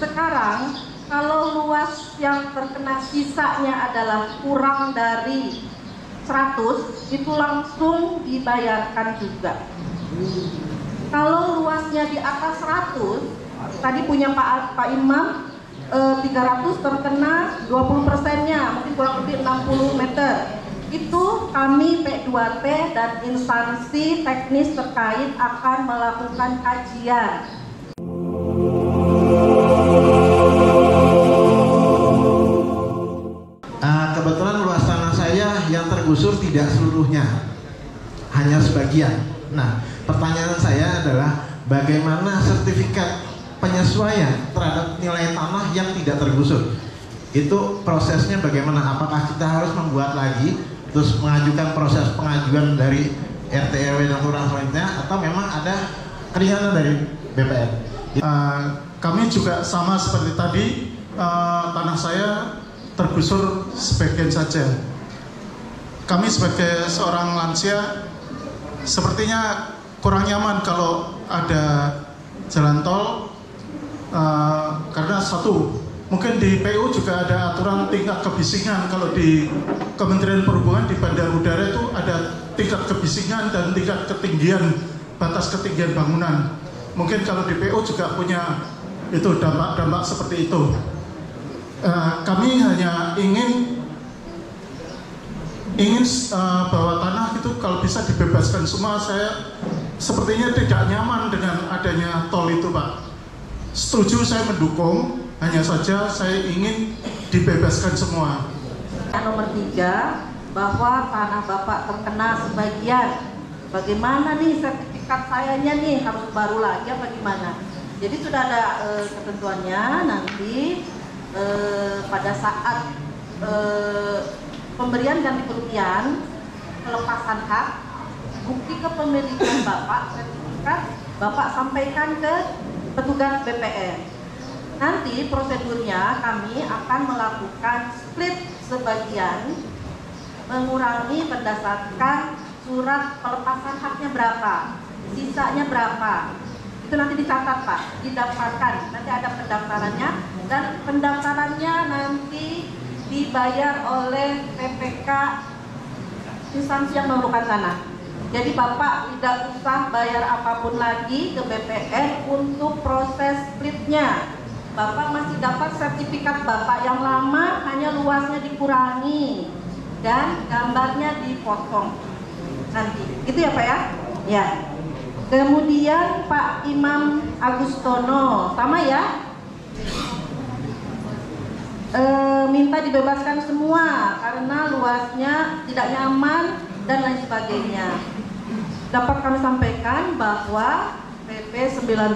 Sekarang kalau luas yang terkena sisanya adalah kurang dari 100, itu langsung dibayarkan juga. Kalau luasnya di atas 100, tadi punya Pak Imam, 300 terkena 20%-nya, mungkin kurang lebih 60 meter. Itu kami P2T dan instansi teknis terkait akan melakukan kajian. Kebetulan luas tanah saya yang tergusur tidak seluruhnya, hanya sebagian. Nah, pertanyaan saya adalah bagaimana sertifikat penyesuaian terhadap nilai tanah yang tidak tergusur? Itu prosesnya bagaimana? Apakah kita harus membuat lagi, terus mengajukan proses pengajuan dari RT RW dan kelurahan selanjutnya, atau memang ada keringanan dari BPN? Kami juga sama seperti tadi, tanah saya tergusur sebagian saja. Kami sebagai seorang lansia sepertinya kurang nyaman kalau ada jalan tol, karena satu, mungkin di PU juga ada aturan tingkat kebisingan. Kalau di Kementerian Perhubungan di bandar udara itu ada tingkat kebisingan dan tingkat ketinggian, batas ketinggian bangunan. Mungkin kalau di PU juga punya itu dampak-dampak seperti itu. Kami hanya ingin bahwa tanah itu kalau bisa dibebaskan semua. Saya sepertinya tidak nyaman dengan adanya tol itu, Pak. Setuju, saya mendukung, hanya saja saya ingin dibebaskan semua. Nomor 3, bahwa tanah Bapak terkena sebagian. Bagaimana nih sertifikat sayanya nih, harus baru lagi apa gimana? Jadi sudah ada ketentuannya nanti pada saat pemberian ganti kerugian, pelepasan hak, bukti kepemilikan Bapak, sertifikat Bapak sampaikan ke petugas BPN. Nanti prosedurnya kami akan melakukan split sebagian, mengurangi berdasarkan surat pelepasan haknya berapa, sisanya berapa. Itu nanti dicatat, Pak, didaftarkan. Nanti ada pendaftarannya, dan pendaftarannya nanti dibayar oleh PPK instansi yang memerlukan tanah. Jadi Bapak tidak usah bayar apapun lagi ke BPN untuk proses splitnya. Bapak masih dapat sertifikat Bapak yang lama, hanya luasnya dikurangi dan gambarnya dipotong nanti. Itu ya, Pak ya? Ya. Kemudian Pak Imam Agustono, sama ya? Minta dibebaskan semua karena luasnya tidak nyaman dan lain sebagainya. Dapat kami sampaikan bahwa PP 19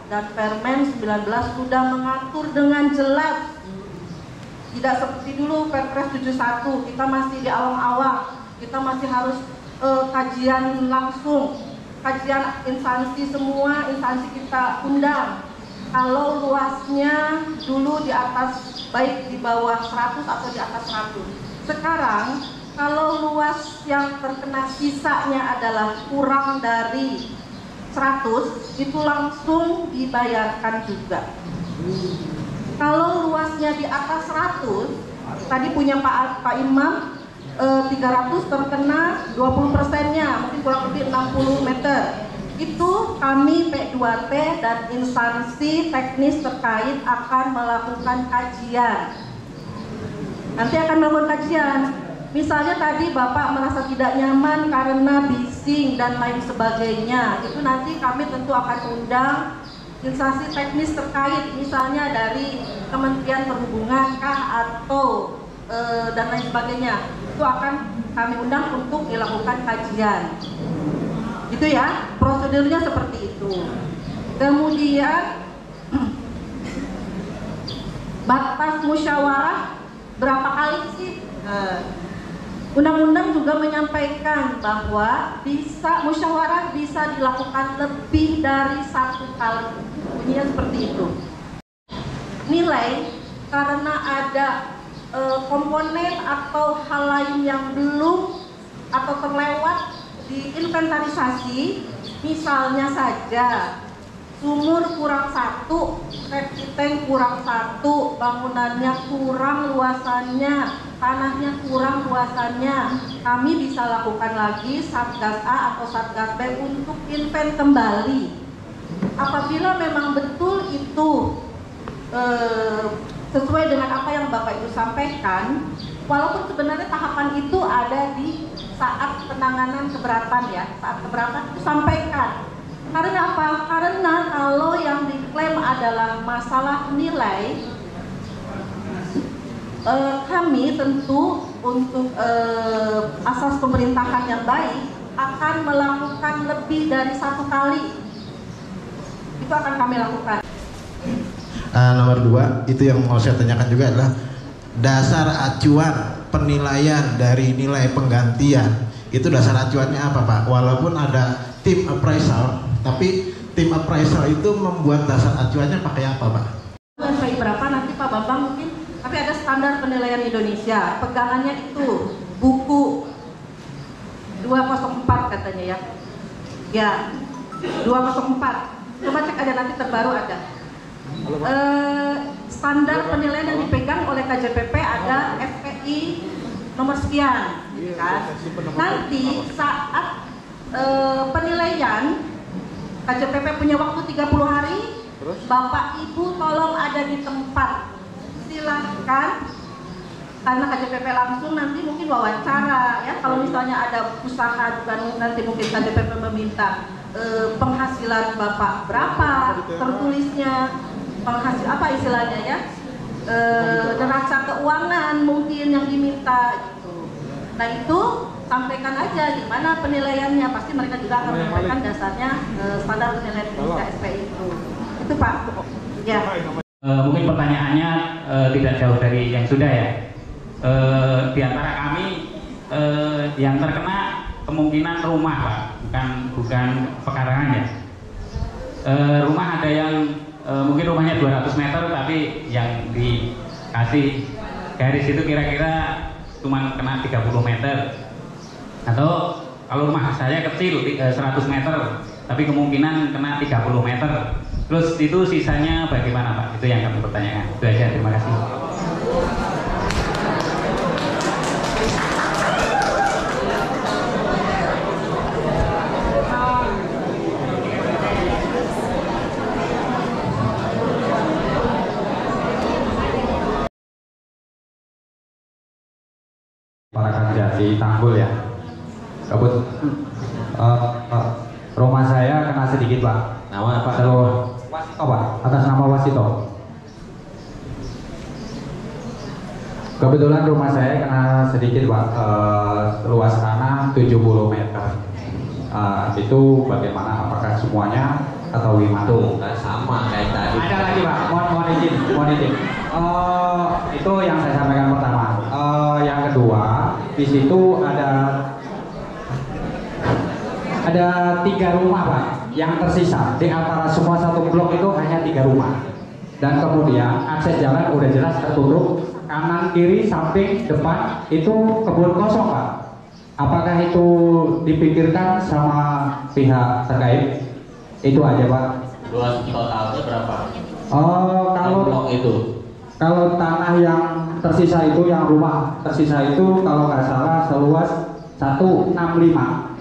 dan Permen 19 sudah mengatur dengan jelas. Tidak seperti dulu Perpres 71, kita masih di awang-awang, kita masih harus kajian langsung, kajian instansi, semua instansi kita undang. Kalau luasnya dulu di atas, baik di bawah 100 atau di atas 100. Sekarang kalau luas yang terkena sisanya adalah kurang dari 100, itu langsung dibayarkan juga. Kalau luasnya di atas 100, tadi punya Pak Imam, 300 terkena 20%-nya, mungkin kurang lebih 60 meter. Itu kami P2T dan instansi teknis terkait akan melakukan kajian. Nanti akan melakukan kajian. Misalnya tadi Bapak merasa tidak nyaman karena bising dan lain sebagainya, itu nanti kami tentu akan undang instansi teknis terkait, misalnya dari Kementerian Perhubungan kah atau dan lain sebagainya. Itu akan kami undang untuk dilakukan kajian. Itu ya, prosedurnya seperti itu. Kemudian batas musyawarah berapa kali sih? Undang-undang juga menyampaikan bahwa musyawarah bisa dilakukan lebih dari 1 kali. Bunyinya seperti itu. Nilai karena ada komponen atau hal lain yang belum atau terlewat diinventarisasi, misalnya saja sumur kurang 1, septic tank kurang 1, bangunannya kurang luasannya, tanahnya kurang luasannya, kami bisa lakukan lagi Satgas A atau Satgas B untuk invent kembali. Apabila memang betul itu sesuai dengan apa yang Bapak itu sampaikan, walaupun sebenarnya tahapan itu ada di saat penanganan keberatan ya, saat keberatan itu sampaikan. Karena apa? Karena kalau yang diklaim adalah masalah nilai, kami tentu untuk asas pemerintahan yang baik akan melakukan lebih dari 1 kali. Itu akan kami lakukan. Nomor 2, itu yang mau saya tanyakan juga adalah dasar acuan penilaian dari nilai penggantian. Itu dasar acuannya apa, Pak? Walaupun ada tim appraisal, tapi tim appraisal itu membuat dasar acuannya pakai apa, Pak? Sampai berapa nanti Pak Bambang mungkin, tapi ada standar penilaian Indonesia. Pegangannya itu buku 204 katanya ya. Ya, 204. Coba cek aja nanti terbaru ada. Standar penilaian yang dipegang oleh KJPP ada FPI nomor sekian, kan? Nanti saat penilaian KJPP punya waktu 30 hari. Bapak Ibu tolong ada di tempat. Silahkan, karena KJPP langsung nanti mungkin wawancara ya. Kalau misalnya ada usaha dan nanti mungkin KJPP meminta penghasilan Bapak berapa, tertulisnya penghasil apa istilahnya ya, neraca keuangan mungkin yang diminta gitu. Nah itu sampaikan aja gimana penilaiannya, pasti mereka juga akan menyampaikan dasarnya standar penilaian KSPI itu Pak. Ya. Mungkin pertanyaannya tidak jauh dari yang sudah ya. Di antara kami yang terkena kemungkinan rumah Pak, bukan pekarangan ya. Rumah ada yang mungkin rumahnya 200 meter tapi yang dikasih garis itu kira-kira cuma kena 30 meter. Atau kalau rumah saya kecil 100 meter tapi kemungkinan kena 30 meter. Terus itu sisanya bagaimana Pak? Itu yang kami pertanyakan. Itu aja, terima kasih. Para kerja di Tanggul ya. Rumah saya kena sedikit Pak. Nama Pak? Wasito Pak, atas nama Wasito. Kebetulan rumah saya kena sedikit Pak, luas tanah 70 meter. Itu bagaimana? Apakah semuanya atau gimana? Tuh, sama kayak tadi. Ada lagi Pak, mohon izin. Itu yang saya sampaikan pertama. Yang kedua, di situ ada 3 rumah Pak yang tersisa. Di antara semua satu blok itu hanya 3 rumah. Dan kemudian akses jalan udah jelas tertutup. Kanan, kiri, samping, depan itu kebun kosong Pak. Apakah itu dipikirkan sama pihak terkait? Itu aja Pak. Luas totalnya berapa? Kalau blok itu. Kalau tanah yang tersisa itu, yang rumah tersisa itu kalau nggak salah seluas 165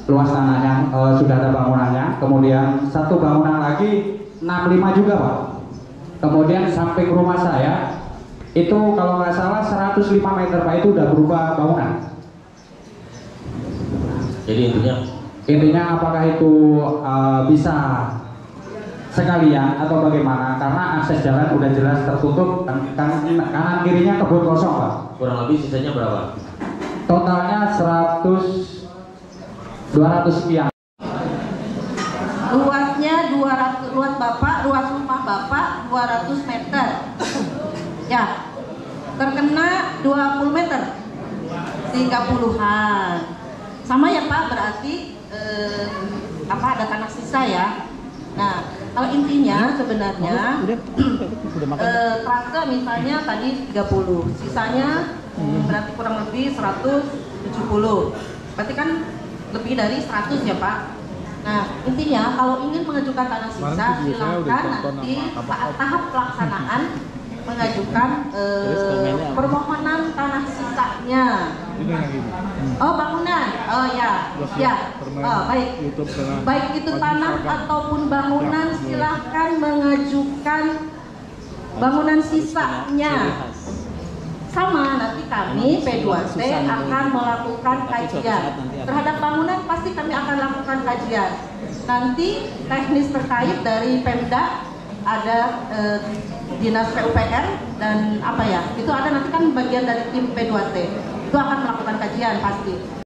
luas tanahnya, sudah ada bangunannya. Kemudian satu bangunan lagi 65 juga Pak. Kemudian samping rumah saya itu kalau nggak salah 105 meter Pak, itu udah berubah bangunan. Jadi intinya apakah itu bisa sekalian atau bagaimana? Karena akses jalan udah jelas tertutup, kanan kirinya kebun kosong Pak. kurang lebih sisanya berapa? Totalnya 200 sekian. Luasnya 200, luas rumah Bapak 200 meter. Ya. Terkena 20 meter. 30-an. Sama ya Pak, berarti ada tanah sisa ya. Nah, kalau intinya sebenarnya trase misalnya tadi 30, sisanya berarti kurang lebih 170. Berarti kan lebih dari 100 ya Pak. Nah, intinya kalau ingin mengajukan tanah sisa, silakan nanti saat tahap pelaksanaan mengajukan permohonan tanah sisanya. Oh, bangunan. Oh ya, ya. Oh, baik. Baik itu tanah ataupun bangunan, silahkan mengajukan bangunan sisanya. Sama, nanti kami P2T akan melakukan kajian terhadap bangunan, pasti kami akan lakukan kajian. Nanti teknis terkait dari Pemda, ada Dinas PUPR dan apa ya, itu ada nanti kan bagian dari tim P2T, itu akan melakukan kajian pasti.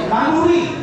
Pak Nuri.